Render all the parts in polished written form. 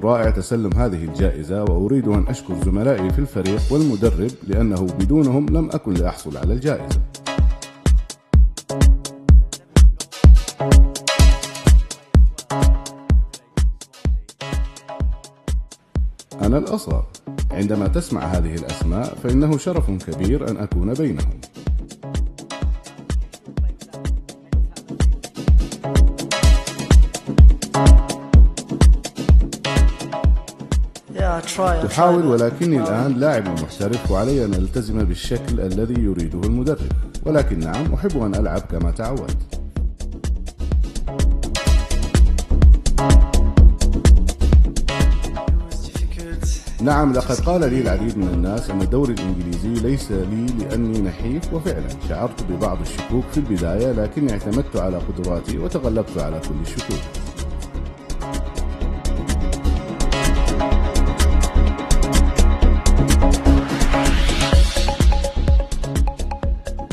رائع تسلم هذه الجائزة، وأريد أن أشكر زملائي في الفريق والمدرب لأنه بدونهم لم أكن لأحصل على الجائزة. أنا الأصغر. عندما تسمع هذه الأسماء فإنه شرف كبير أن أكون بينهم. أحاول، ولكني الآن لاعب محترف وعلي أن ألتزم بالشكل الذي يريده المدرب، ولكن نعم أحب أن ألعب كما تعودت. نعم، لقد قال لي العديد من الناس أن الدوري الإنجليزي ليس لي لأني نحيف، وفعلا شعرت ببعض الشكوك في البداية، لكني اعتمدت على قدراتي وتغلبت على كل الشكوك.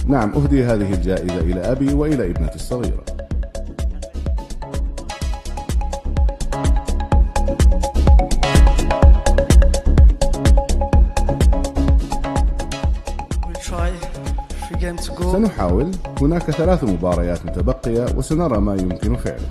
نعم، أهدي هذه الجائزة إلى أبي وإلى ابنتي الصغيرة. سنحاول. هناك 3 مباريات متبقية وسنرى ما يمكن فعله.